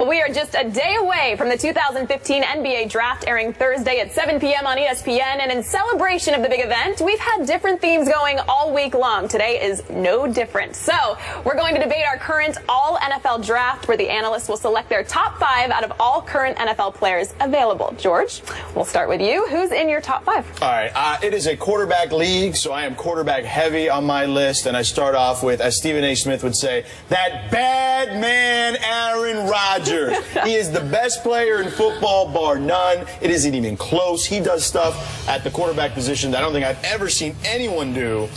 Well, we are just a day away from the 2015 NBA Draft airing Thursday at 7 p.m. on ESPN. And in celebration of the big event, we've had different themes going all week long. Today is no different. So we're going to debate our current all-NFL draft, where the analysts will select their top 5 out of all current NFL players available. George, we'll start with you. Who's in your top 5? All right. It is a quarterback league, so I am quarterback heavy on my list. And I start off with, as Stephen A. Smith would say, that bad man Aaron Rodgers. He is the best player in football, bar none. It isn't even close. He does stuff at the quarterback position that I don't think I've ever seen anyone do.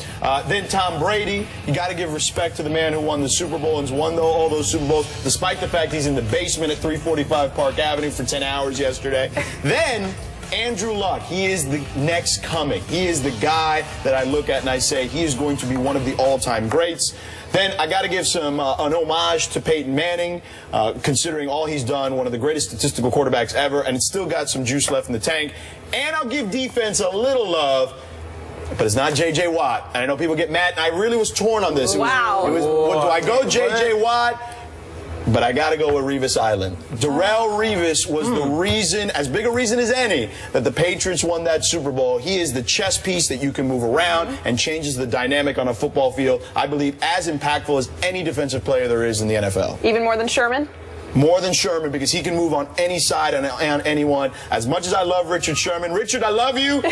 Then Tom Brady. You got to give respect to the man who won the Super Bowl and won all those Super Bowls, despite the fact he's in the basement at 345 Park Avenue for 10 hours yesterday. Then Andrew Luck. He is the next coming. He is the guy that I look at and I say he is going to be one of the all-time greats. Then I got to give an homage to Peyton Manning, considering all he's done, one of the greatest statistical quarterbacks ever, and it's still got some juice left in the tank. And I'll give defense a little love, but it's not J.J. Watt. And I know people get mad, and I really was torn on this. Wow. Do I go J.J. Watt? But I got to go with Revis Island. Darrelle Revis was the reason, as big a reason as any, that the Patriots won that Super Bowl. He is the chess piece that you can move around and changes the dynamic on a football field. I believe as impactful as any defensive player there is in the NFL. Even more than Sherman? More than Sherman, because he can move on any side and on anyone. As much as I love Richard Sherman, Richard, I love you.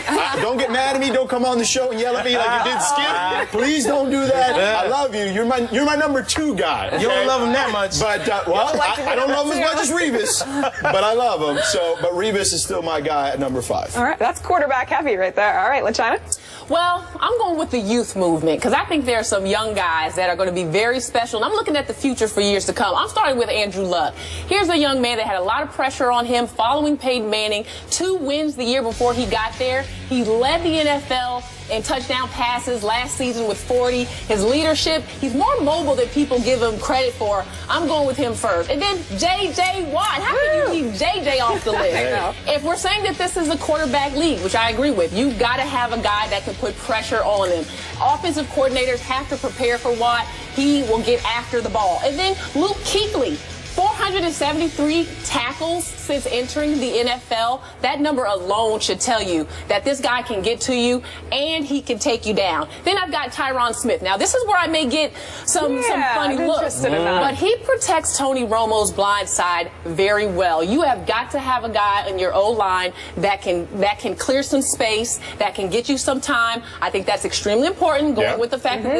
Don't get mad at me. Don't come on the show and yell at me like you did Skip. Please don't do that. I love you. You're my number 2 guy. Okay? You don't love him that much. But I don't love him as much as Revis, but I love him. But Revis is still my guy at number 5. All right, that's quarterback heavy right there. All right, LaChina. Well, I'm going with the youth movement because I think there are some young guys that are going to be very special. And I'm looking at the future for years to come. I'm starting with Andrew Luck. Here's a young man that had a lot of pressure on him following Peyton Manning. 2 wins the year before he got there. He led the NFL in touchdown passes last season with 40. His leadership, he's more mobile than people give him credit for. I'm going with him first. And then J.J. Watt. How can you leave J.J. off the list? If we're saying that this is a quarterback league, which I agree with, you've got to have a guy that can put pressure on him. Offensive coordinators have to prepare for Watt. He will get after the ball. And then Luke Kuechly. 473 tackles since entering the NFL. That number alone should tell you that this guy can get to you and he can take you down. Then I've got Tyron Smith. Now, this is where I may get some funny looks. But he protects Tony Romo's blind side very well. You have got to have a guy in your O-line that can clear some space, that can get you some time. I think that's extremely important, going with the fact that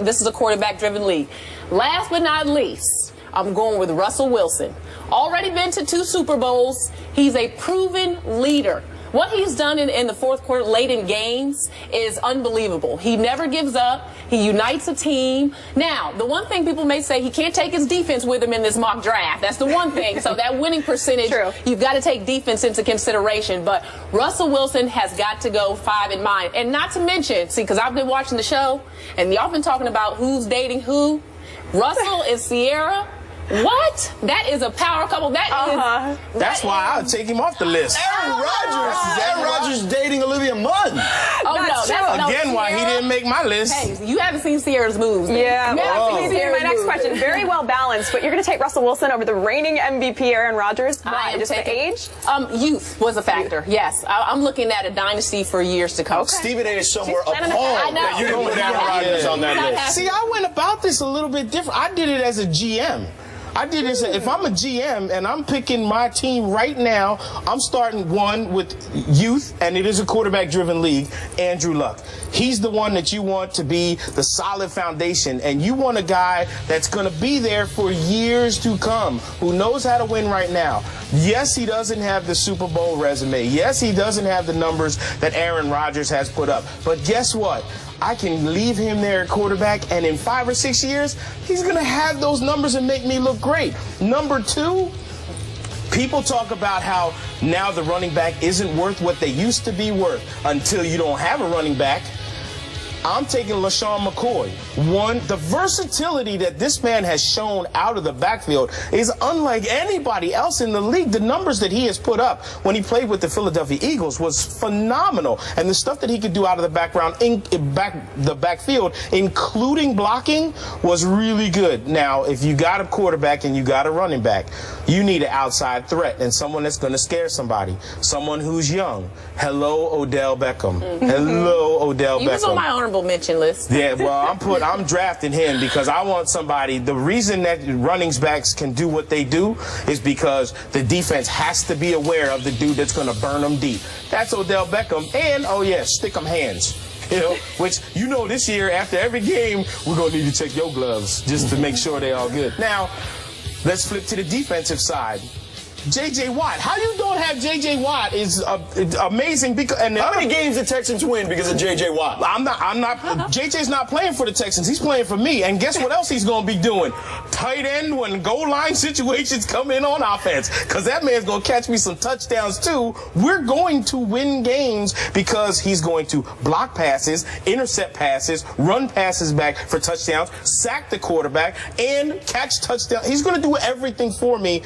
this is a quarterback-driven league. Last but not least, I'm going with Russell Wilson. Already been to 2 Super Bowls. He's a proven leader. What he's done in the fourth quarter, late in games, is unbelievable. He never gives up. He unites a team. Now, the one thing people may say, he can't take his defense with him in this mock draft. That's the one thing. So that winning percentage, you've got to take defense into consideration. But Russell Wilson has got to go 5 in mine. And not to mention, see, because I've been watching the show, and y'all been talking about who's dating who. Russell and Sierra. What? That is a power couple. That's why I'll take him off the list. Aaron Rodgers dating Olivia Munn. Again, why he didn't make my list. Hey, you haven't seen Sierra's moves. Yeah. My next question, very well balanced, but you're going to take Russell Wilson over the reigning MVP Aaron Rodgers. Why? Just the age? Youth was a factor. Yes. I'm looking at a dynasty for years to come. Okay. Stephen A. is somewhere appalled that you didn't put Aaron Rodgers on that list. See, I went about this a little bit different. I did it as a GM. I did this. If I'm a GM and I'm picking my team right now, I'm starting one with youth, and it is a quarterback-driven league, Andrew Luck. He's the one that you want to be the solid foundation, and you want a guy that's going to be there for years to come, who knows how to win right now. Yes, he doesn't have the Super Bowl resume. Yes, he doesn't have the numbers that Aaron Rodgers has put up. But guess what? I can leave him there at quarterback, and in 5 or 6 years, he's going to have those numbers and make me look great. Number 2, people talk about how now the running back isn't worth what they used to be worth until you don't have a running back. I'm taking LaShawn McCoy. The versatility that this man has shown out of the backfield is unlike anybody else in the league. The numbers that he has put up when he played with the Philadelphia Eagles was phenomenal. And the stuff that he could do out of the backfield, including blocking, was really good. Now, if you got a quarterback and you got a running back, you need an outside threat and someone that's going to scare somebody. Someone who's young. Hello, Odell Beckham. Hello, Odell Beckham. He was on my honorable mention list. Yeah, well, I'm drafting him because I want somebody. The reason that running backs can do what they do is because the defense has to be aware of the dude that's going to burn them deep. That's Odell Beckham. And, oh, yeah, stick 'em hands. You know, which, you know, this year, after every game, we're going to need to check your gloves just to make sure they're all good. Now, let's flip to the defensive side. J.J. Watt. How you don't have J.J. Watt is amazing. Because how many games the Texans win because of J.J. Watt? I'm not. J.J.'s not playing for the Texans. He's playing for me. And guess what else he's going to be doing? Tight end when goal line situations come in on offense. Because that man's going to catch me some touchdowns too. We're going to win games because he's going to block passes, intercept passes, run passes back for touchdowns, sack the quarterback, and catch touchdowns. He's going to do everything for me.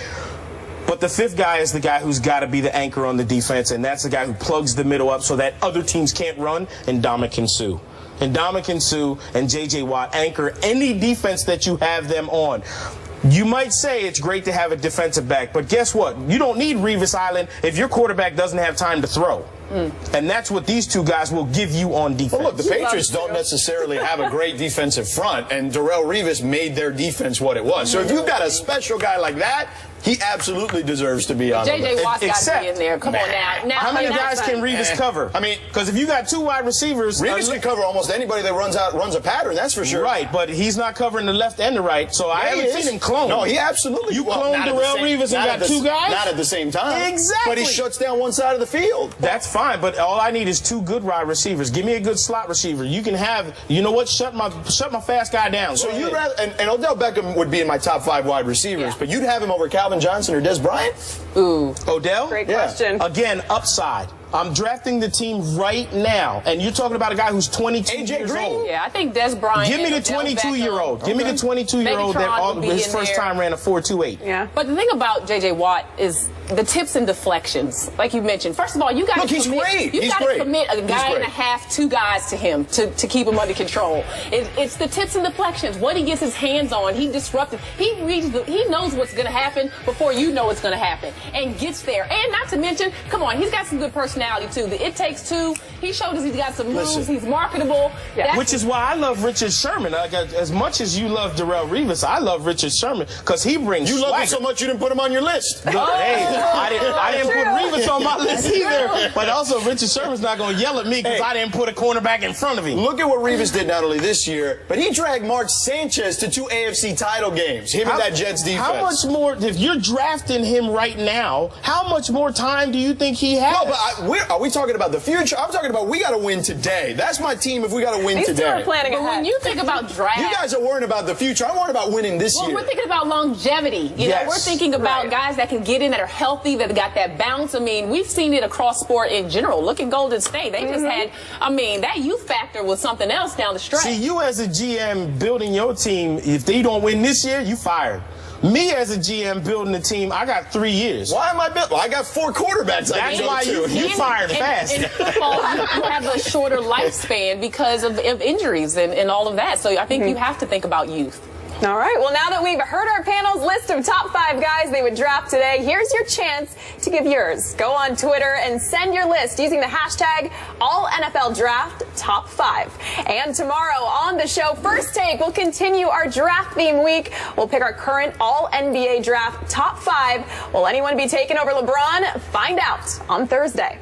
But the fifth guy is the guy who's got to be the anchor on the defense, and that's the guy who plugs the middle up so that other teams can't run, and Ndamukong Suh. And Ndamukong Suh and J.J. Watt anchor any defense that you have them on. You might say it's great to have a defensive back, but guess what? You don't need Revis Island if your quarterback doesn't have time to throw. And that's what these two guys will give you on defense. Well, look, the Patriots don't necessarily have a great defensive front, and Darrelle Revis made their defense what it was. So if you've got a special guy like that, he absolutely deserves to be on the list. J.J. Watt's got to be in there. Come on now. How many guys can Revis cover? I mean, because if you got two wide receivers, Revis can cover almost anybody that runs a pattern. That's for sure. Right, but he's not covering the left and the right, so I haven't seen him clone. No, he absolutely. You clone Darrelle Revis and got two guys? Not at the same time. Exactly. But he shuts down one side of the field. That's fine, but all I need is two good wide receivers. Give me a good slot receiver. You can have, you know what? Shut my fast guy down. So you'd rather, and Odell Beckham would be in my top 5 wide receivers, but you'd have him over Calvin Johnson or Des Bryant? Ooh. Odell? Great question. Again, upside. I'm drafting the team right now, and you're talking about a guy who's 22 years old. Yeah, I think Des Bryant. Give me the 22-year-old. Give me the 22-year-old that his first time ran a 4.28. Yeah. But the thing about J.J. Watt is the tips and deflections, like you mentioned. First of all, you got to he's great. You got to commit a guy and a great. half, 2 guys to him to keep him under control. It's the tips and deflections. What he gets his hands on, he disrupted. He knows what's going to happen before you know it's going to happen, and gets there. And not to mention, come on, he's got some good personality too. It takes two. He showed us he's got some moves. He's marketable. Yeah. Which is why I love Richard Sherman. As much as you love Darrelle Revis, I love Richard Sherman because he brings. You love him so much you didn't put him on your list. Hey, I didn't put Revis on my list either. But also, Richard Sherman's not going to yell at me because I didn't put a cornerback in front of him. Look at what Revis did not only this year, but he dragged Mark Sanchez to 2 AFC title games. Him and that Jets defense. How much more, if you're drafting him right now, how much more time do you think he has? No, but are we talking about the future? I'm talking about we got to win today. That's my team if we got to win These today. two are planning But ahead. when you think about draft, You guys are worrying about the future. I'm worried about winning this year. we're thinking about longevity. You know, we're thinking about guys that can get in, that are healthy, that got that bounce. I mean, we've seen it across sport in general. Look at Golden State. They just had, I mean, that youth factor was something else down the stretch. See, you as a GM building your team, if they don't win this year, you fired. Me as a GM building the team, I got 3 years. Why am I built? Well, I got 4 quarterbacks. That's why you fired fast. In football, you have a shorter lifespan because of injuries and all of that. So I think you have to think about youth. All right. Well, now that we've heard our panel's list of top 5 guys they would draft today, here's your chance to give yours. Go on Twitter and send your list using the hashtag AllNFLDraftTop5. And tomorrow on the show, First Take, we'll continue our draft theme week. We'll pick our current All-NBA Draft Top 5. Will anyone be taking over LeBron? Find out on Thursday.